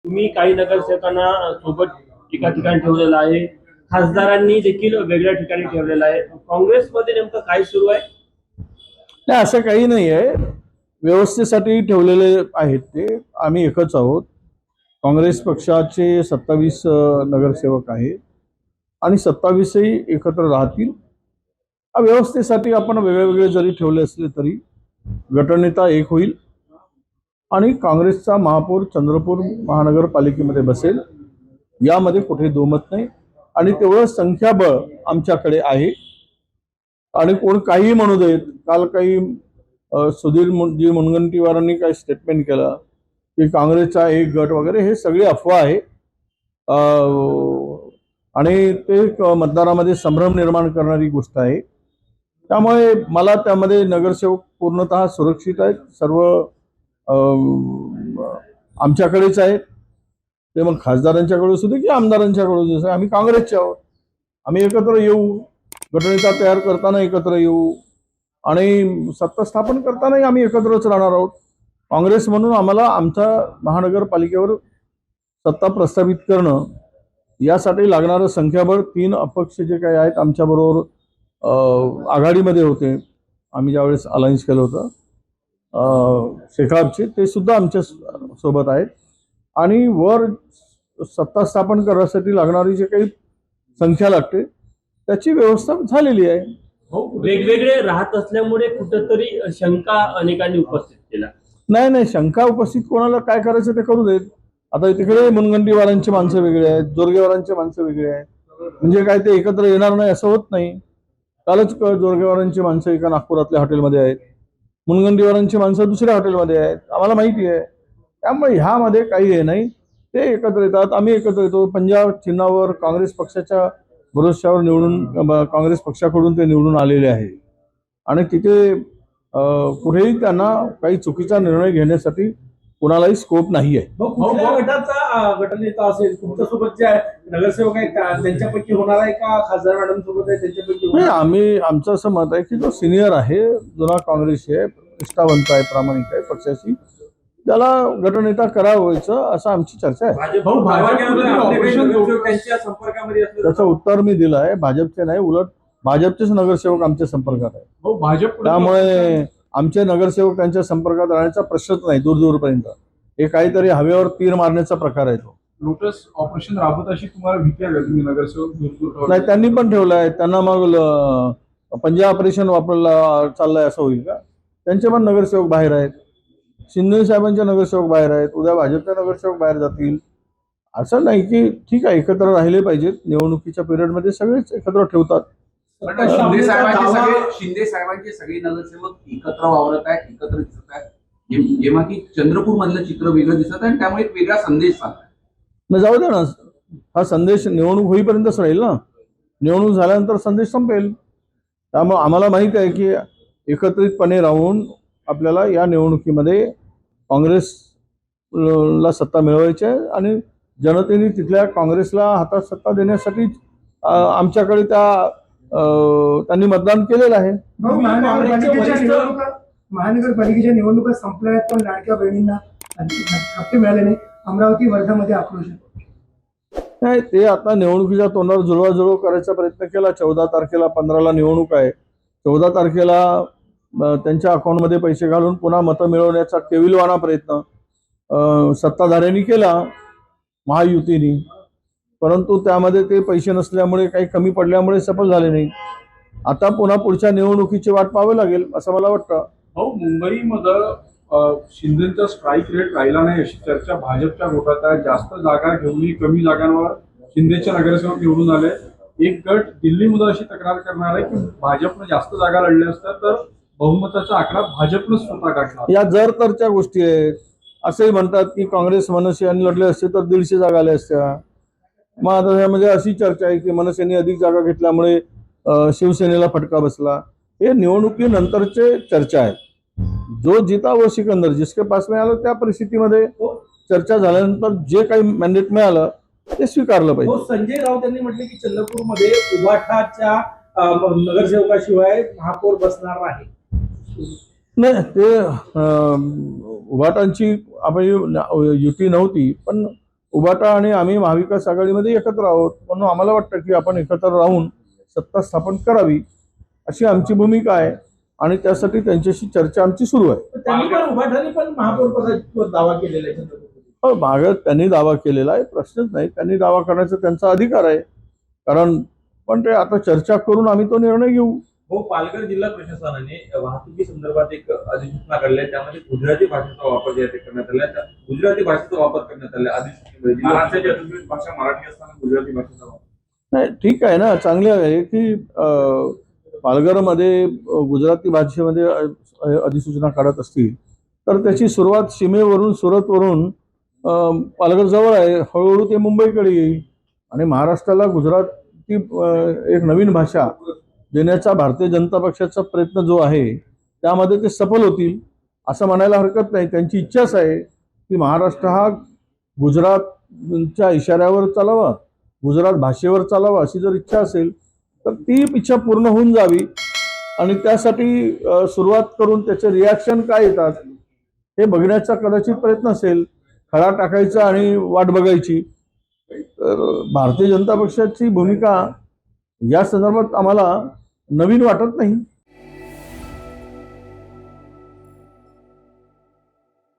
तुम्ही काही नगरसेवकांना सोबत एका ठिकाणी ठेवलेलं आहे, खासदारांनी देखील वेगळ्या ठिकाणी ठेवलेलं आहे. काँग्रेसमध्ये नेमकं काय सुरू आहे? नाही, असं काही नाही आहे. व्यवस्थेसाठी ठेवलेले आहेत ते. आम्ही एकच आहोत. काँग्रेस पक्षाचे 27 नगरसेवक आहेत आणि 27ही एकत्र राहतील. व्यवस्थेसाठी आपण वेगळे जरी ठेवले असले तरी गटनेता एक होईल आणि काँग्रेसचा महापौर चंद्रपूर महानगरपालिकेमध्ये बसेल, यामध्ये कुठे दोमत नाही. आणि तेवढं संख्याबळ आमच्याकडे आहे. आणि कोण काही म्हणू देत. काल काही सुधीर मुनगंटीवारांनी काही स्टेटमेंट केलं की काँग्रेसचा एक गट वगैरे, हे सगळी अफवा आहे. आणि ते मतदारामध्ये संभ्रम निर्माण करणारी गोष्ट आहे. त्यामुळे मला त्यामध्ये नगरसेवक पूर्णतः सुरक्षित आहेत. सर्व आमच्याकडेच आहेत. ते मग खासदारांच्याकडे असू दे की आमदारांच्याकडे असू दे, आम्ही काँग्रेसचे आहोत. आम्ही एकत्र येऊ, गटनेता तयार करताना एकत्र येऊ आणि सत्ता स्थापन करतानाही आम्ही एकत्रच राहणार आहोत. काँग्रेस म्हणून आम्हाला आमच्या महानगरपालिकेवर सत्ता प्रस्थापित करणं, यासाठी लागणारं संख्याबळ 3 अपक्ष जे काही आहेत आमच्याबरोबर आघाडीमध्ये होते, आम्ही ज्यावेळेस अलायन्स केलं होतं शेकापचे, ते सुद्धा आमच्या सोबत आहेत. आणि वर सत्ता स्थापन करण्यासाठी लागणारी जे काही संख्या लागते त्याची व्यवस्था झालेली आहे. वेगवेगळे राहत असल्यामुळे कुठंतरी शंका अनेकांनी उपस्थित केला. नाही, शंका उपस्थित कोणाला काय करायचं ते करू देत. आता तिकडे मुनगंटीवारांची माणसं वेगळी आहेत, जोरगेवारांची माणसं वेगळी आहेत. म्हणजे काय ते एकत्र येणार नाही असं होत नाही. कालच जोरगेवारांची माणसं एका नागपुरातल्या हॉटेलमध्ये आहेत, मुनगंटीवारांची माणसं दुसऱ्या हॉटेलमध्ये आहेत, आम्हाला माहिती आहे. त्यामुळे ह्यामध्ये काही हे नाही. ते एकत्र येतात, आम्ही एकत्र येतो. पंजाब चिन्हावर काँग्रेस पक्षाच्या भरोश्यावर निवडून, काँग्रेस पक्षाकडून ते निवडून आलेले आहे. आणि तिथे कुठेही त्यांना काही चुकीचा निर्णय घेण्यासाठी कुणालाही स्कोप नाही आहे. गटाचा गटनेता असेल, तुमच्यासोबत जे नगरसेवक आहेत त्यांच्यापैकी होणार आहे का खासदार मॅडम सोबत आहे त्यांच्यापैकी? नाही, आमचं असं मत आहे की जो सिनियर आहे, जुना काँग्रेसी आहे, निष्ठावंत आहे, प्रामाणिक आहे पक्षाशी, त्याला गटनेता करावायचं असं आमची चर्चा आहे. त्याचं उत्तर मी दिलं आहे. भाजपचे नाही, उलट भाजपचेच नगरसेवक आमच्या संपर्कात आहे. त्यामुळे आमचे नगरसेवक त्यांच्या संपर्कात राहण्याचा प्रश्नच नाही दूरपर्यंत. हे काहीतरी हवेवर तीर मारण्याचा प्रकार आहे तो. लोटस ऑपरेशन राबवत अशी तुम्हाला भीती आहे का? तुम्ही नगरसेवक दूर नाही, त्यांनी पण ठेवलाय. त्यांना मग पंजाब ऑपरेशन वापरला चाललंय असं होईल का? त्यांचे पण नगरसेवक बाहेर आहेत. शिंदे साहेबांचे नगरसेवक बाहेर आहेत. उद्या भाजपचे नगरसेवक बाहेर जातील. असं नाही की ठीक आहे, एकत्र राहिले पाहिजेत. निवडणुकीच्या पिरियडमध्ये सगळेच एकत्र ठेवतात. शिंदे साहेबांचे सगळे नगरसेवक एकत्र वावरत आहेत, एकत्र दिसत आहेत, जेव्हा की चंद्रपूर मधलं चित्र वेगळं दिसत आहे आणि त्यामुळे एक वेगळा संदेश चालला. जाऊ दे ना, हा संदेश निवडणूक होईपर्यंतच राहील ना. निवडणूक झाल्यानंतर संदेश संपेल. त्यामुळे आम्हाला माहित आहे की एकत्रितपणे राहून आपल्याला या निवडणुकीमध्ये काँग्रेसला सत्ता मिळवायची आहे आणि जनतेने तिथल्या काँग्रेसला हातात सत्ता देण्यासाठी आमच्याकडे त्यांनी मतदान केलेलं आहे. महानगरपालिकेच्या निवडणुका संपल्या आहेत, पण लाडक्या बहिणींना हप्ते मिळाले नाही. अमरावती वर्धामध्ये आक्रोश नाही, ते आता निवडणुकीच्या तोंडावर जुळवाजुळव करायचा प्रयत्न केला. 14 तारखेला 15ला निवडणूक आहे. 14 तारखेला त्यांच्या अकाउंटमध्ये पैसे घालून पुन्हा मतं मिळवण्याचा केविलवाणा प्रयत्न सत्ताधाऱ्यांनी केला महायुतीने. परंतु त्यामध्ये ते पैसे नसल्यामुळे, काही कमी पडल्यामुळे सफल झाले नाही. आता पुन्हा पुढच्या निवडणुकीची वाट पाहावी लागेल असं मला वाटतं. मुंबईमध्ये शिंदेचा स्ट्राईक रेट राहिला नाही अशी चर्चा भाजपच्या गोटात आहे. जास्त जागा घेऊन कमी जागांवर शिंदेचे नगरसेवक निवडून आले. एक गट दिल्लीमध्ये अशी तक्रार करणार आहे की भाजपनं जास्त जागा लढल्या असतात तर बहुमताचा आकडा भाजपनं स्वतः गाठला. या जर तरच्या गोष्टी आहेत. असंही म्हणतात की काँग्रेस मनसेने लढले असते तर 150 जागा आल्या असत्या. मग आता यामध्ये अशी चर्चा आहे की मनसेने अधिक जागा घेतल्यामुळे शिवसेनेला फटका बसला. हे निवडणुकीनंतरचे चर्चा आहे. जो जिता वो सिकंदर, जिसके पास मिळालं त्या परिस्थितीमध्ये चर्चा झाल्यानंतर जे काही मॅन्डेट मिळालं ते स्वीकारलं पाहिजे. संजय राऊत यांनी म्हटले की चंद्रपूरमध्ये उबाठाच्या नगरसेवकाशिवाय महापौर बसणार नाही. नाही, ते उभाटांची आपण युती नव्हती, पण उभाटा आणि आम्ही महाविकास आघाडीमध्ये एकत्र आहोत, म्हणून आम्हाला वाटतं की आपण एकत्र राहून सत्ता स्थापन करावी अशी आमची भूमिका आहे आणि त्यासाठी त्यांच्याशी चर्चा आमची सुरू आहे. त्यांनी पण उभाटाने पण महापौर पदाचा दावा केलेला आहे चंद्रपूरमध्ये. मागे त्यांनी दावा केलेला आहे, प्रश्नच नाही, त्यांनी दावा करण्याचा त्यांचा अधिकार आहे. कारण पण ते आता चर्चा करून आम्ही तो निर्णय घेऊ. हो, पालघर जिल्हा प्रशासनाने वाहतुकी संदर्भात एक अधिसूचना काढली आहे. त्यामध्ये गुजराती भाषेचा वापर जे आहे ते करण्यात आला आहे. गुजराती भाषेचा वापर करण्यात आला अधिसूचनेमध्ये. महाराष्ट्राची अधिकृत भाषा मराठी असताना गुजराती भाषेचा वापर. नाही, ठीक आहे ना, चांगले आहे की पालघरमध्ये गुजराती भाषेमध्ये अधिसूचना काढत असतील तर त्याची सुरुवात सीमेवरून सुरतवरून पालघर जवळ आहे, हळूहळू ते मुंबईकडे येईल आणि महाराष्ट्राला गुजराती एक नवीन भाषा देण्याचा भारतीय जनता पक्षाचा प्रयत्न जो आहे त्यामध्ये ते सफल होतील असं म्हणायला हरकत नाही. त्यांची इच्छाच आहे की महाराष्ट्र हा गुजरातच्या इशाऱ्यावर चालावा, गुजरात भाषेवर चालावा अशी जर इच्छा असेल तर ती इच्छा पूर्ण होऊन जावी आणि त्यासाठी सुरुवात करून त्याचे रिॲक्शन काय येतात हे बघण्याचा कदाचित प्रयत्न असेल. खडा टाकायचा आणि वाट बघायची. तर भारतीय जनता पक्षाची भूमिका या संदर्भात आम्हाला नवीन वाटत नाही.